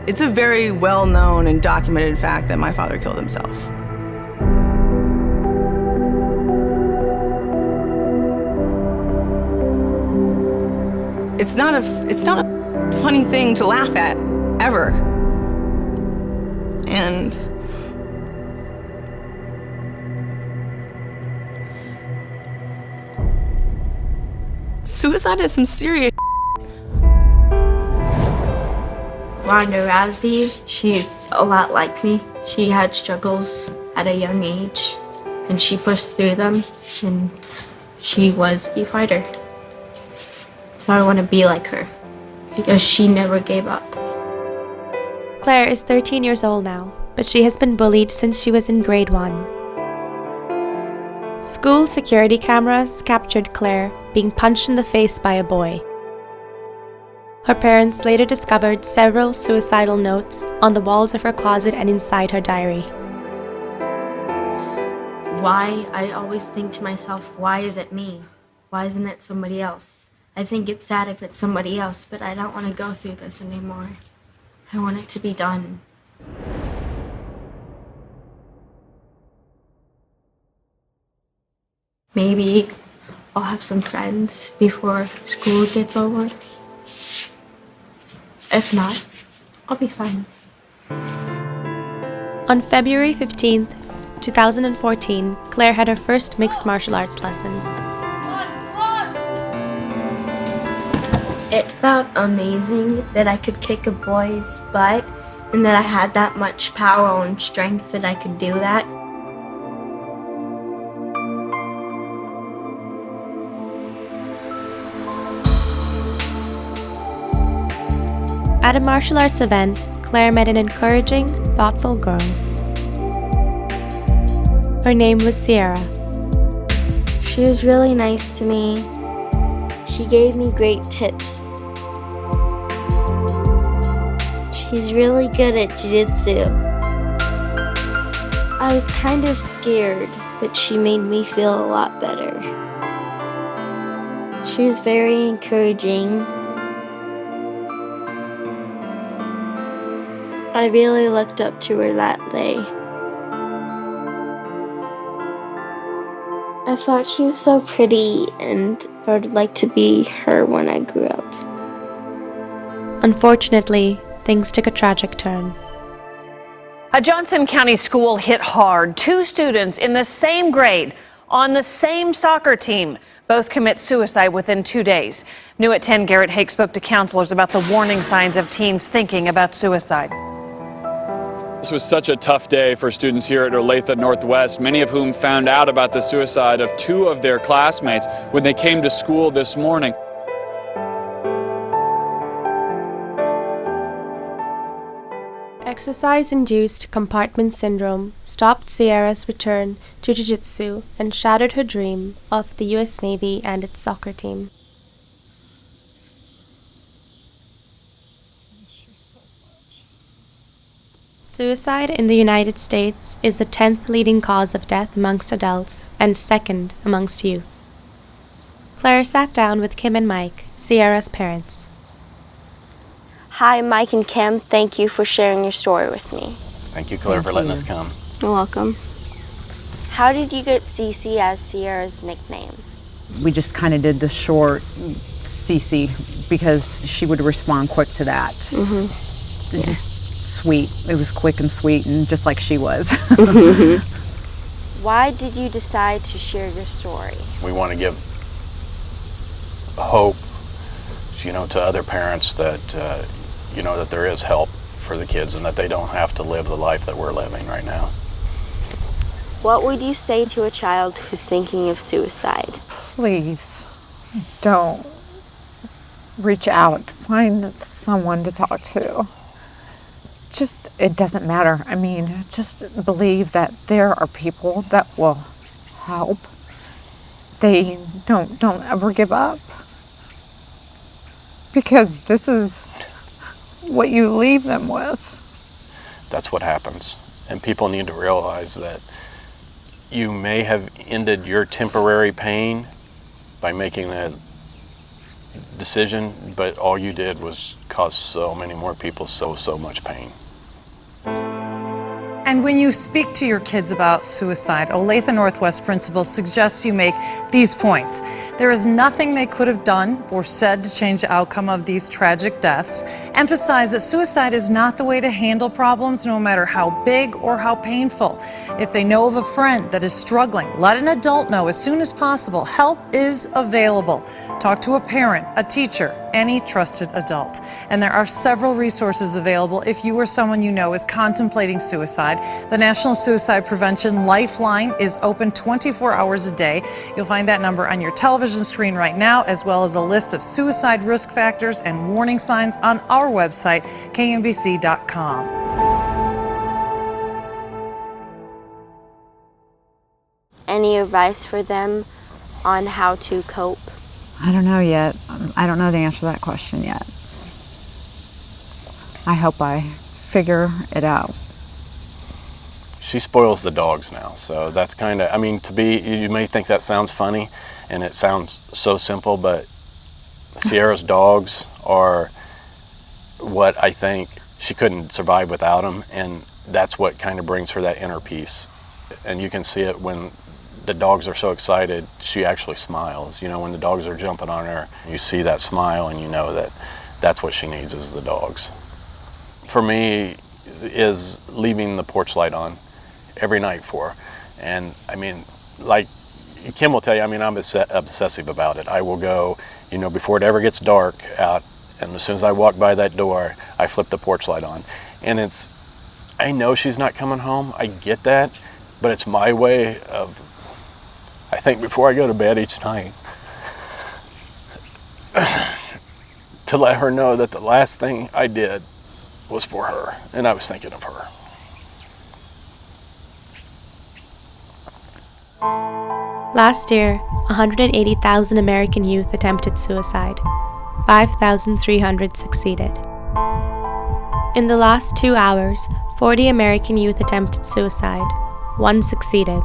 It's a very well-known and documented fact that my father killed himself. It's not a funny thing to laugh at, ever. And suicide is some serious. Ronda Rousey, she's a lot like me. She had struggles at a young age, and she pushed through them, and she was a fighter. So I want to be like her, because she never gave up. Claire is 13 years old now, but she has been bullied since she was in grade 1. School security cameras captured Claire being punched in the face by a boy. Her parents later discovered several suicidal notes on the walls of her closet and inside her diary. Why? I always think to myself, why is it me? Why isn't it somebody else? I think it's sad if it's somebody else, but I don't want to go through this anymore. I want it to be done. Maybe I'll have some friends before school gets over. If not, I'll be fine. On February 15th, 2014, Claire had her first mixed martial arts lesson. It felt amazing that I could kick a boy's butt and that I had that much power and strength that I could do that. At a martial arts event, Claire met an encouraging, thoughtful girl. Her name was Sierra. She was really nice to me. She gave me great tips. She's really good at jiu-jitsu. I was kind of scared, but she made me feel a lot better. She was very encouraging. I really looked up to her that day. I thought she was so pretty, and I would like to be her when I grew up. Unfortunately, things took a tragic turn. A Johnson County school hit hard. 2 students in the same grade on the same soccer team both commit suicide within 2 days. New at 10, Garrett Haake spoke to counselors about the warning signs of teens thinking about suicide. This was such a tough day for students here at Lathan Northwest, many of whom found out about the suicide of 2 of their classmates when they came to school this morning. Exercise-induced compartment syndrome stopped Sierra's return to jiu-jitsu and shattered her dream of the U.S. Navy and its soccer team. Suicide in the United States is the 10th leading cause of death amongst adults and 2nd amongst youth. Claire sat down with Kim and Mike, Sierra's parents. Hi, Mike and Kim. Thank you for sharing your story with me. Thank you, Claire, for letting us come. You're welcome. How did you get CiCi as Sierra's nickname? We just kind of did the short CiCi because she would respond quick to that. It's just sweet. It was quick and sweet and just like she was. Why did you decide to share your story? We want to give hope, to other parents that, that there is help for the kids and that they don't have to live the life that we're living right now. What would you say to a child who's thinking of suicide? Please don't reach out. Find someone to talk to. It doesn't matter. Just believe that there are people that will help. They don't ever give up. Because this is what you leave them with. That's what happens. And people need to realize that you may have ended your temporary pain by making that decision, but all you did was cause so many more people so much pain. And when you speak to your kids about suicide, Lathan Northwest principal suggests you make these points. There is nothing they could have done or said to change the outcome of these tragic deaths. Emphasize that suicide is not the way to handle problems, no matter how big or how painful. If they know of a friend that is struggling, let an adult know as soon as possible. Help is available. Talk to a parent, a teacher, any trusted adult. And there are several resources available if you or someone you know is contemplating suicide. The National Suicide Prevention Lifeline is open 24 hours a day. You'll find that number on your television screen right now, as well as a list of suicide risk factors and warning signs on our website, KMBC.com. Any advice for them on how to cope? I don't know yet. I don't know the answer to that question yet. I hope I figure it out. She spoils the dogs now, so that's kind of, I mean, you may think that sounds funny, and it sounds so simple, but Sierra's dogs are what I think she couldn't survive without them, and that's what kind of brings her that inner peace. And you can see it when the dogs are so excited, she actually smiles. You know, when the dogs are jumping on her, you see that smile and you know that that's what she needs, is the dogs. For me, is leaving the porch light on every night for her. And I mean, like Kim will tell you, I mean, I'm obsessive about it. I will go, you know, before it ever gets dark out, and as soon as I walk by that door, I flip the porch light on. And I know she's not coming home, I get that, but it's my way of, I think before I go to bed each night, to let her know that the last thing I did was for her, and I was thinking of her. Last year, 180,000 American youth attempted suicide. 5,300 succeeded. In the last 2 hours, 40 American youth attempted suicide. 1 succeeded.